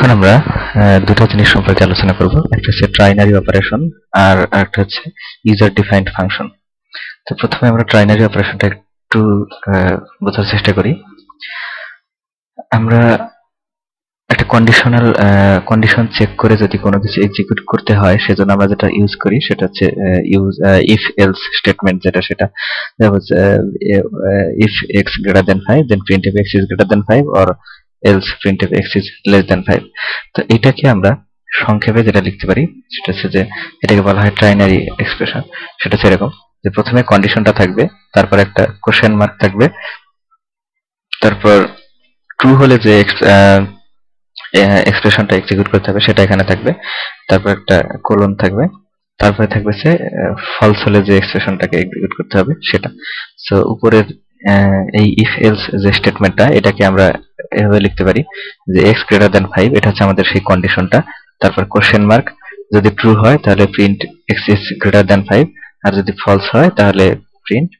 এখন আমরা দুটো জিনিস সম্পর্কে আলোচনা করব। একটা হচ্ছে ট্রাইনারি অপারেশন আর একটা হচ্ছে ইউজার ডিফাইন্ড ফাংশন। তো প্রথমে আমরা ট্রাইনারি অপারেশনটা একটু বোঝার চেষ্টা করি। আমরা একটা কন্ডিশন চেক করে যদি কোনো কিছু এক্সিকিউট করতে হয় সেজন্য আমরা যেটা ইউজ করি সেটা হচ্ছে ইফ এলস স্টেটমেন্ট, সেটা if x greater than 5 then printf x is greater than 5 or else printf x is less than 5। তো এটাকে আমরা সংক্ষেপে যেটা লিখতে পারি সেটা হচ্ছে যে এটাকে বলা হয় ট্রাইনারি এক্সপ্রেশন। সেটা হচ্ছে এরকম যে প্রথমে কন্ডিশনটা থাকবে, তারপর একটা কোশ্চেন মার্ক থাকবে, তারপর ট্রু হলে যে এক্সপ্রেশনটা এক্সিকিউট করতে হবে সেটা এখানে থাকবে, তারপর একটা কোলন থাকবে, তারপরে থাকবে সে ফলস হলে যে এক্সপ্রেশনটাকে এক্সিকিউট করতে হবে সেটা। সো উপরের এই ইফ এলস যে স্টেটমেন্টটা এটাকে আমরা এভাবে লিখতে পারি যে x গ্রেটার দ্যান 5, এটা হচ্ছে আমাদের সেই কন্ডিশনটা। তারপর কোশ্চেন মার্ক, যদি ট্রু হয় তাহলে print x is greater than 5, আর যদি ফলস হয় তাহলে প্রিন্ট,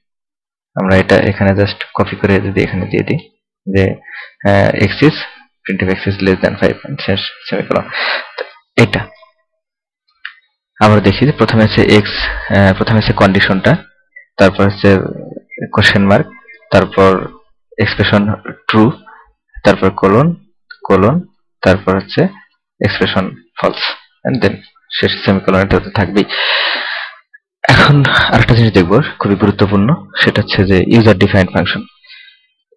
আমরা এটা এখানে জাস্ট কপি করে যদি এখানে দিয়ে দিই যে x is printf x is less than 5 শেষ সেমিকোলন। এটা আমরা দেখি যে প্রথমে হচ্ছে কন্ডিশনটা, তারপর হচ্ছে কোশ্চেন মার্ক, তারপর এক্সপ্রেশন ট্রু, তারপর কোলন, তারপর হচ্ছে এক্সপ্রেশন ফলস, এন্ড দেন শেষ সেমিকোলন। এটা তো থাকবেই। এখন আরেকটা জিনিস দেখব খুবই গুরুত্বপূর্ণ, সেটা হচ্ছে যে user defined function.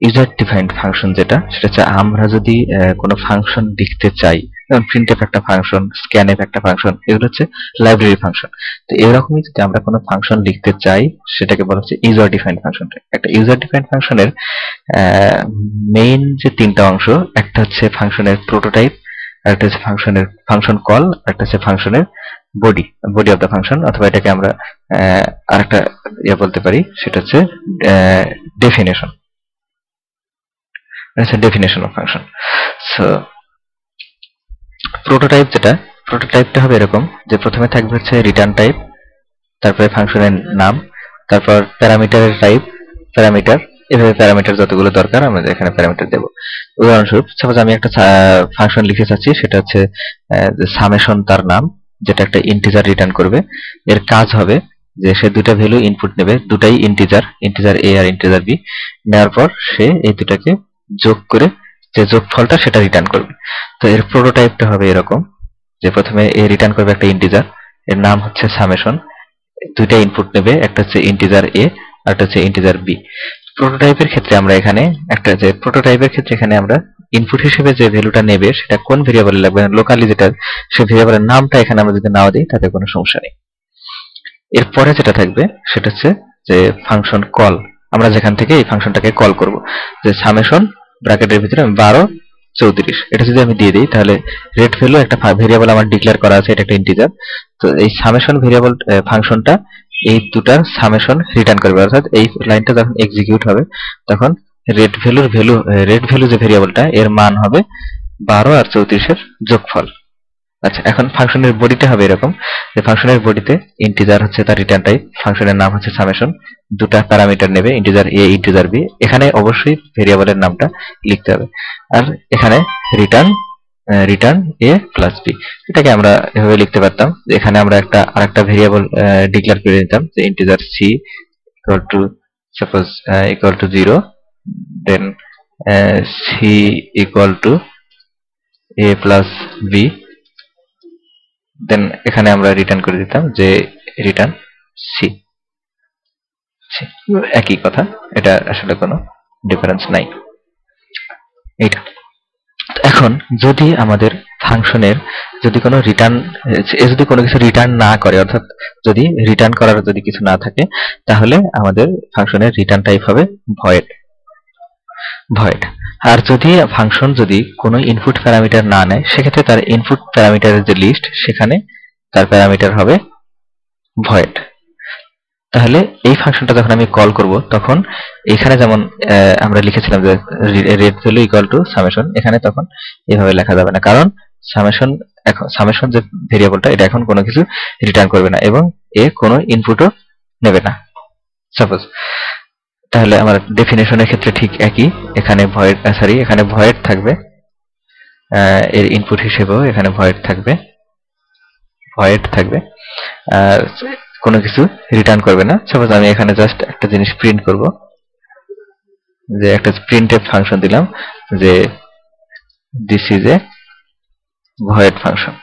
User defined function যেটা, সেটা হচ্ছে আমরা যদি কোনো ফাংশন লিখতে চাই, যেমন printf একটা ফাংশন, scanf একটা ফাংশন, এগুলো হচ্ছে লাইব্রেরি ফাংশন। তো এরকমই যদি আমরা কোনো ফাংশন লিখতে চাই সেটাকে বলা হচ্ছে ইউজার ডিফাইন্ড ফাংশন। একটা ইউজার ডিফাইন্ড ফাংশনের মেইন যে তিনটা অংশ, একটা হচ্ছে ফাংশনের প্রোটোটাইপ, একটা হচ্ছে ফাংশন কল, একটা হচ্ছে ফাংশনের বডি অফ দ্য ফাংশন, অথবা এটাকে আমরা আরেকটা বলতে পারি সেটা হচ্ছে definition. Definition of function. So প্রোটোটাইপটা হবে এরকম যে প্রথমে থাকবে হচ্ছে রিটার্ন টাইপ, তারপরে ফাংশনের নাম, তারপর প্যারামিটারের টাইপ, এভাবে প্যারামিটার যতগুলো দরকার আমরা এখানে প্যারামিটার দেব। উদাহরণস্বরূপ সাপোজ আমি একটা ফাংশন লিখে চাচ্ছি, সেটা হচ্ছে সামেশন তার নাম, যেটা একটা ইন্টিজার রিটার্ন করবে। এর কাজ হবে যে সে দুটা ভ্যালু ইনপুট নেবে, দুটাই ইন্টিজার এ আর ইন্টিজার বি, নেওয়ার পর সে এই দুটাকে যোগ করে যে যোগফলটা সেটা রিটার্ন করবে। তো এর প্রোটোটাইপটা হবে এরকম যে প্রথমে এ রিটার্ন করবে একটা ইন্টিজার, এর নাম হচ্ছে সামেশন, দুইটা ইনপুট নেবে, একটা হচ্ছে ইন্টিজার এ আর একটা হচ্ছে ইন্টিজার বি। প্রোটোটাইপের ক্ষেত্রে এখানে আমরা ইনপুট হিসেবে যে ভ্যালুটা নেবে সেটা কোন ভেরিয়েবলে লাগবে, লোকালি যেটা সেই ভেরিয়েবলের নামটা এখানে আমরা যদি নাও দিই তাতে কোনো সমস্যা নেই। এরপরে যেটা থাকবে সেটা হচ্ছে যে ফাংশন কল, আমরা যেখান থেকে এই ফাংশনটাকে কল করব, যে সামেশন ব্র্যাকেটের ভিতরে 12 34, এটা যদি আমি দিয়ে দিই তাহলে রেট ভ্যালু একটা ভেরিয়েবল আমার ডিক্লেয়ার করা আছে, এটা একটা ইন্টিজার। তো এই সামেশন ভেরিয়েবল ফাংশনটা এই দুটার সামেশন রিটার্ন করবে, অর্থাৎ এই লাইনটা যখন এক্সিকিউট হবে তখন রেট ভ্যালু যে ভেরিয়েবলটা এর মান হবে 12 আর 34 এর যোগফল। আচ্ছা, এখন ফাংশনের বডিটা হবে এরকম যে ফাংশনের বডিতে ইন্টিজার হচ্ছে তার রিটার্ন টাইপ, ফাংশনের নাম হচ্ছে সামেশন, দুটা প্যারামিটার নেবে ইন্টিজার এ ইন্টিজার বি, এখানে অবশ্যই ভেরিয়েবলের নামটা লিখতে হবে, আর এখানে রিটার্ন এ প্লাস বি। এটাকে আমরা এভাবে লিখতে পারতাম যে এখানে আমরা আরেকটা ভেরিয়েবল ডিক্লেয়ার করে নিতাম যে integer C equal to suppose equal to 0, then C equal to A plus B, then এখানে আমরা রিটার্ন করে দিতাম যে রিটার্ন সি। একই কথা, এটা আসলে কোনো ডিফারেন্স নাই। এইটা এখন যদি আমাদের ফাংশনের যদি কোনো কিছু রিটার্ন না করে, অর্থাৎ যদি রিটার্ন করার যদি কিছু না থাকে, তাহলে আমাদের ফাংশনের রিটার্ন টাইপ হবে ভয়েড। আর যদি ফাংশন যদি কোনো ইনপুট প্যারামিটার না নেয়, সেক্ষেত্রে তার ইনপুট প্যারামিটারের যে লিস্ট সেখানে তার প্যারামিটার হবে ভয়েড। তাহলে এই ফাংশনটা যখন আমি কল করব তখন এখানে যেমন আমরা লিখেছিলাম যে rate value equal to summation, এখানে তখন এভাবে লেখা যাবে না, কারণ সামেশন যে ভেরিয়েবলটা এটা এখন কোনো কিছু রিটার্ন করবে না এবং এ কোনো ইনপুটও নেবে না সাপোজ। তাহলে আমার ডেফিনেশনের ক্ষেত্রে ঠিক একই, এখানে ভয়েড থাকবে এর ইনপুট হিসেবেও এখানে ভয়েড থাকবে, আর কোনো কিছু রিটার্ন করবে না। সাপোজ আমি এখানে জাস্ট একটা জিনিস প্রিন্ট করব, যে একটা প্রিন্টএফ ফাংশন দিলাম যে this is a void function.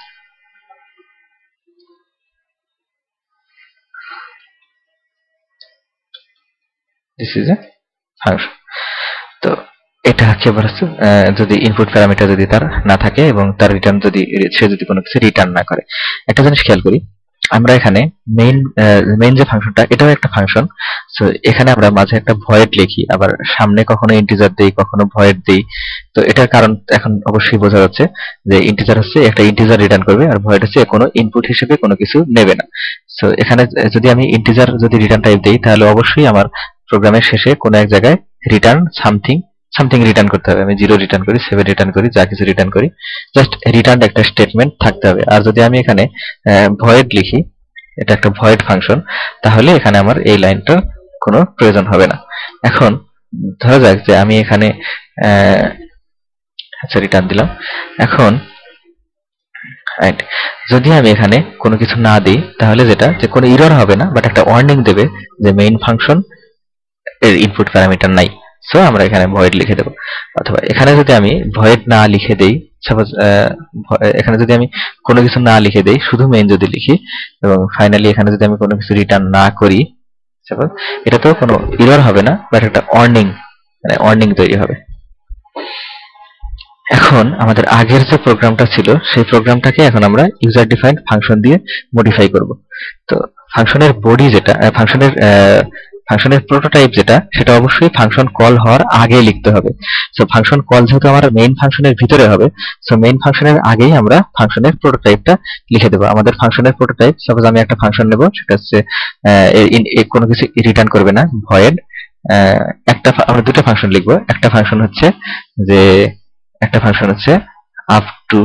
This is a function. তো এটা কেবল যদি ইনপুট প্যারামিটার যদি তার না থাকে এবং তার রিটার্ন যদি সে যদি কোনো কিছু রিটার্ন না করে। একটা জিনিস খেয়াল করি, আমরা এখানে মেইন যে ফাংশনটা, এটাও একটা ফাংশন। সো এখানে আমরা মাঝে একটা ভয়েড লিখি, আবার সামনে কখনো ইন্টিজার দেই, কখনো ভয়েড দেই। তো এটার কারণ এখন অবশ্যই বোঝা যাচ্ছে যে ইন্টিজার হচ্ছে একটা ইন্টিজার রিটার্ন করবে, আর ভয়েড হচ্ছে কোনো ইনপুট হিসেবে কোনো কিছু নেবে না। সো এখানে যদি আমি ইন্টিজার যদি রিটার্ন টাইপ দেই, তাহলে অবশ্যই আমার প্রোগ্রামের শেষে কোনো এক জায়গায় রিটার্ন সামথিং রিটার্ন করতে হবে। আমি 0 রিটার্ন করি, 7 রিটার্ন করি, যা কিছু রিটার্ন করি, জাস্ট রিটার্ন একটা স্টেটমেন্ট থাকতে হবে। আর যদি আমি এখানে ভয়েড লিখি, এটা একটা ভয়েড ফাংশন, তাহলে এখানে আমার এই লাইনটার কোনো প্রয়োজন হবে না। এখন ধরা যাক যে আমি এখানে আচ্ছা রিটার্ন দিলাম। এখন যদি আমি এখানে কোনো কিছু না দিই, তাহলে যেটা যে কোনো এরর হবে না, বাট একটা ওয়ার্নিং দেবে যে মেইন ফাংশন এর ইনপুট প্যারামিটার নাই। সো আমরা এখানে ভয়েড লিখে দেব। অথবা এখানে যদি আমি ভয়েড না লিখে দেই, সাপোজ এখানে যদি আমি কোনো কিছু না লিখে দেই, শুধু মেইন যদি লিখি, এবং ফাইনালি এখানে যদি আমি কোনো কিছু রিটার্ন না করি, সাপোজ এটাতেও কোনো এরর হবে না, বাট একটা ওয়ার্নিং তৈরি হবে। এখন আমাদের আগের যে প্রোগ্রামটা ছিল, সেই প্রোগ্রামটাকে এখন আমরা ইউজার ডিফাইন্ড ফাংশন দিয়ে মডিফাই করব। তো ফাংশনের বডি যেটা, ফাংশনের প্রোটোটাইপ যেটা, সেটা অবশ্যই ফাংশন কল হওয়ার আগে লিখতে হবে। সো ফাংশন কল যেহেতু আমার মেইন ফাংশনের ভিতরে হবে, সো মেইন ফাংশনের আগেই আমরা ফাংশনের প্রোটোটাইপটা লিখে দেবো। আমাদের ফাংশনের প্রোটোটাইপ, সাপোজ আমি একটা ফাংশন নেব, সেটা হচ্ছে কোনো কিছু রিটার্ন করবে না, ভয়েড। আমরা দুটো ফাংশন লিখবো। একটা ফাংশন হচ্ছে আপ টু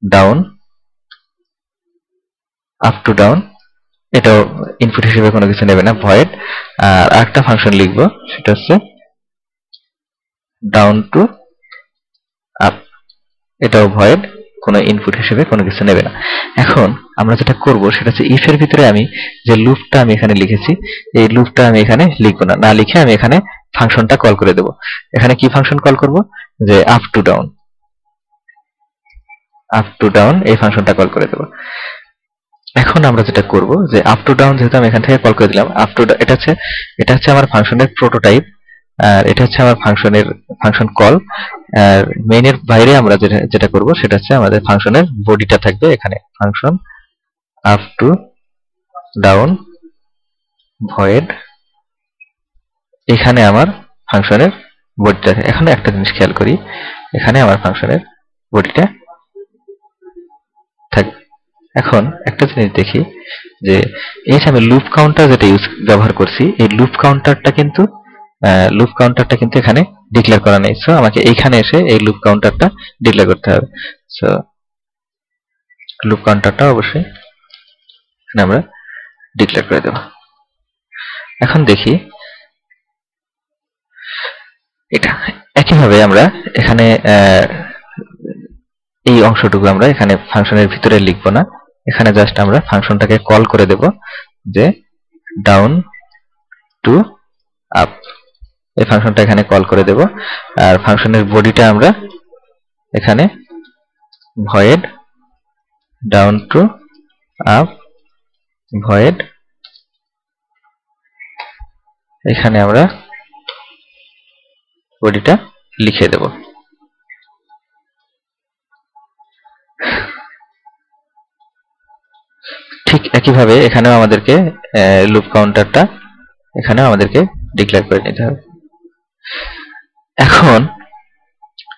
ডাউন, এটাও ইনপুট হিসেবে কোনো কিছু নেবে না, ভয়েড। আর একটা ফাংশন লিখবো, সেটা হচ্ছে ডাউন টু আপ, এটাও ভয়েড, কোনো ইনপুট হিসেবে কোনো কিছু নেবে না। এখন আমরা যেটা করব সেটা হচ্ছে ইফ এর ভিতরে আমি যে লুপটা আমি এখানে লিখেছি, এই লুপটা আমি এখানে লিখবো না, লিখে আমি এখানে ফাংশনটা কল করে দেব। এখানে কি ফাংশন কল করব, যে আপ টু ডাউন এই ফাংশনটা কল করে দেব। এখন আমরা যেটা করব, যে আপ টু ডাউন যেহেতু আমি এখান থেকে কল করে দিলাম, এটা হচ্ছে আমার ফাংশনের প্রোটোটাইপ, আর এটা হচ্ছে আমার ফাংশন কল। আর মেইনের বাইরে আমরা যেটা করব সেটা হচ্ছে আমাদের ফাংশনের বডিটা থাকবে এখানে, function up to down void, এখানে আমার ফাংশনের বডিটা। এখন একটা জিনিস খেয়াল করি, এখানে আমার ফাংশনের বডিটা থাকবে। এখন একটা জিনিস দেখি, যে এই যে আমি লুপ কাউন্টার যেটা ব্যবহার করছি, এই লুপ কাউন্টারটা কিন্তু এখানে ডিক্লেয়ার করা নেই। সো আমাকে এইখানে এসে এই লুপ কাউন্টারটা ডিক্লেয়ার করতে হবে। সো লুপ কাউন্টারটা অবশ্যই এখানে আমরা ডিক্লেয়ার করে দেব। এখন দেখি, এটা একইভাবে আমরা এখানে এই অংশটুকু আমরা এখানে ফাংশনের ভিতরে লিখবো না, এখানে জাস্ট আমরা ফাংশনটাকে কল করে দেব, যে ডাউন টু আপ, এই ফাংশনটা এখানে কল করে দেব। আর ফাংশনের বডিটা আমরা এখানে void down to up void, এখানে আমরা বডিটা লিখে দেব। ঠিক একইভাবে এখানেও আমাদেরকে লুপ কাউন্টারটা এখানেও আমাদেরকে ডিক্লেয়ার করে নিতে হবে। এখন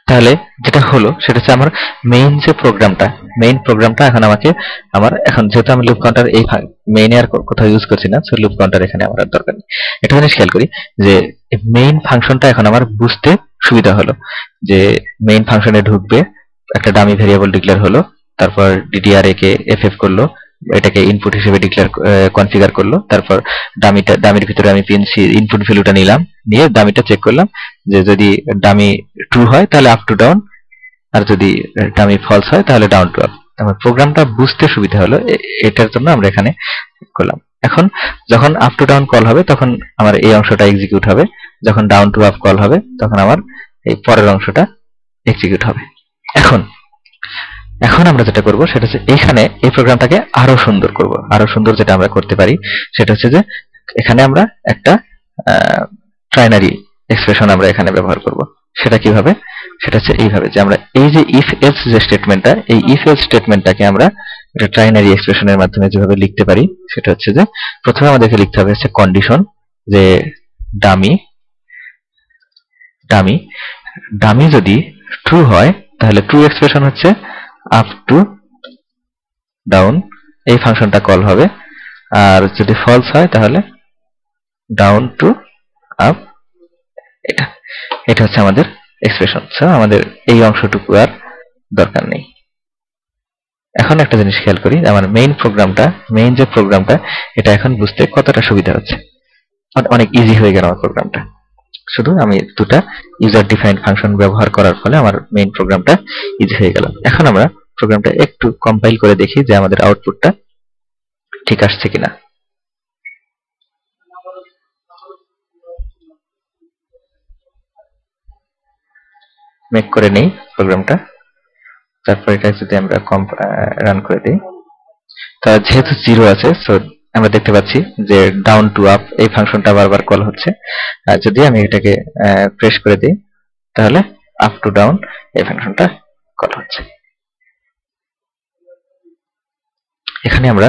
তাহলে যেটা হলো সেটা হচ্ছে আমার মেইন প্রোগ্রামটা এখন আমাকে এখন যেহেতু আমি লুপ কাউন্টার এই মেইনে আর কোথাও ইউজ করছি না, সো লুপ কাউন্টার এখানে আমার আর দরকার নেই। একটা জিনিস খেয়াল করি, যে মেইন ফাংশনটা এখন আমার বুঝতে সুবিধা হলো, যে মেইন ফাংশনে ঢুকবে, একটা ডামি ভেরিয়েবল ডিক্লেয়ার হলো, তারপর ডিডিআর কে এফএফ করলো, এটাকে ইনপুট হিসেবে কনফিগার করলো, তারপর ডামির ভিতরে আমি ইনপুট ভ্যালুটা নিলাম, নিয়ে ডামিটা চেক করলাম, যে যদি ডামি ট্রু হয় তাহলে আপ টু ডাউন আর যদি ডামি ফলস হয় তাহলে ডাউন টু আপ। আমার প্রোগ্রামটা বুঝতে সুবিধা হলো, এটার জন্য আমরা এখানে করলাম। এখন যখন আপ টু ডাউন কল হবে তখন আমার এই অংশটা এক্সিকিউট হবে, যখন ডাউন টু আপ কল হবে তখন আমার এই পরের অংশটা এক্সিকিউট হবে। এখন এখন আমরা যেটা করব সেটা হচ্ছে এইখানে এই প্রোগ্রামটাকে আরো সুন্দর করব। আরো সুন্দর যেটা আমরা করতে পারি সেটা হচ্ছে যে এখানে আমরা একটা ট্রাইনারি এক্সপ্রেশন আমরা এখানে ব্যবহার করব। সেটা কিভাবে? সেটা হচ্ছে এইভাবে যে আমরা এই যে ইফ এলস যে স্টেটমেন্টটা, এই ইফ এলস স্টেটমেন্টটাকে আমরা একটা ট্রাইনারি এক্সপ্রেশনের মাধ্যমে যেভাবে লিখতে পারি সেটা হচ্ছে যে প্রথমে আমাদেরকে লিখতে হবে হচ্ছে কন্ডিশন, যে ডামি ডামি ডামি যদি ট্রু হয় তাহলে ট্রু এক্সপ্রেশন হচ্ছে আপ টু ডাউন এই ফাংশনটা কল হবে, আর যদি ফলস হয় তাহলে ডাউন টু আপ। এটা এটা হচ্ছে আমাদের এক্সপ্রেশন। সো আমাদের এই অংশটুকু আর দরকার নেই। এখন একটা জিনিস খেয়াল করি, আমার মেইন যে প্রোগ্রামটা এটা এখন বুঝতে কতটা সুবিধা হচ্ছে, অনেক ইজি হয়ে গেল আমার প্রোগ্রামটা। শুধু আমি দুটা ইউজার ডিফাইন্ড ফাংশন ব্যবহার করার ফলে আমার মেইন প্রোগ্রামটা ইজি হয়ে গেল। এখন আমরা প্রোগ্রামটা একটু কম্পাইল করে দেখি যে আমাদের আউটপুটটা ঠিক আসছে কিনা। মেক করে নেই প্রোগ্রামটা, তারপর এটা যদি আমরা রান করে দিই, তা যেহেতু 0 আছে সো আমরা দেখতে পাচ্ছি যে ডাউন টু আপ এই ফাংশনটা বারবার কল হচ্ছে। আর যদি আমি এটাকে প্রেস করে দিই তাহলে আপ টু ডাউন এই ফাংশনটা কল হচ্ছে। এখানে আমরা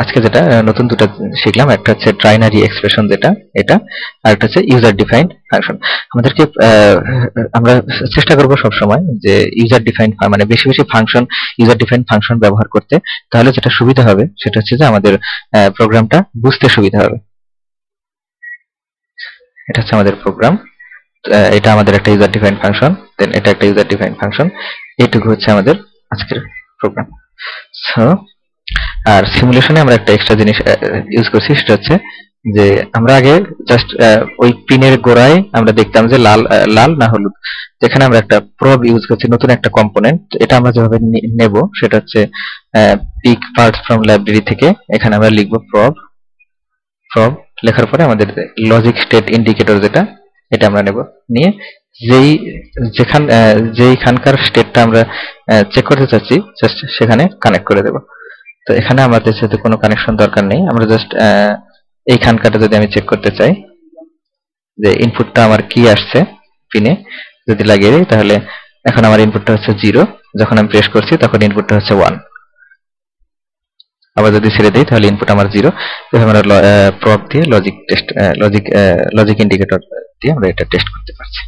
আজকে যেটা নতুন দুটো শিখলাম, একটা হচ্ছে ট্রাইনারি এক্সপ্রেশন যেটা এটা, আর একটা হচ্ছে ইউজার ডিফাইন্ড ফাংশন। আমাদেরকে আমরা চেষ্টা করব সব সময় যে ইউজার ডিফাইন্ড মানে বেশি বেশি ফাংশন, ইউজার ডিফাইন্ড ফাংশন ব্যবহার করতে। তাহলে যেটা সুবিধা হবে সেটা হচ্ছে যে আমাদের প্রোগ্রামটা বুঝতে সুবিধা হবে। এটা হচ্ছে আমাদের প্রোগ্রাম, এটা আমাদের একটা ইউজার ডিফাইন্ড ফাংশন, দেন এটা একটা ইউজার ডিফাইন্ড ফাংশন। এইটুকু হচ্ছে আমাদের আজকের প্রোগ্রাম। সো আর সিমুলেশনে আমরা একটা এক্সট্রা জিনিস ইউজ করছি, সেটা হচ্ছে যে আমরা আগে জাস্ট ওই পিনের গোড়ায় আমরা দেখতাম যে লাল লাল না হলুদ, যেখানে আমরা একটা প্রব ইউজ করছি, নতুন একটা কম্পোনেন্ট। এটা আমরা যেভাবে নেব সেটা হচ্ছে পিক পার্টস ফ্রম লাইব্রেরি থেকে এখানে আমরা লিখব প্রব। লেখার পরে আমাদের লজিক স্টেট ইন্ডিকেটর যেটা, এটা আমরা নেব, নিয়ে যেইখানকার স্টেটটা আমরা চেক করতে চাচ্ছি জাস্ট সেখানে কানেক্ট করে দেব। তো এখানে আমাদের সাথে কোনো কানেকশন দরকার নেই, আমরা জাস্ট এইখানকাটা যদি আমি চেক করতে চাই যে ইনপুটটা আমার কি আসছে পিনে, যদি লাগিয়ে দিই তাহলে এখন আমার ইনপুটটা হচ্ছে 0, যখন আমি প্রেস করছি তখন ইনপুটটা হচ্ছে 1। আবার যদি ছেড়ে দিই তাহলে ইনপুট আমার 0। এভাবে আমরা প্রব দিয়ে লজিক ইন্ডিকেটর দিয়ে আমরা এটা টেস্ট করতে পারছি।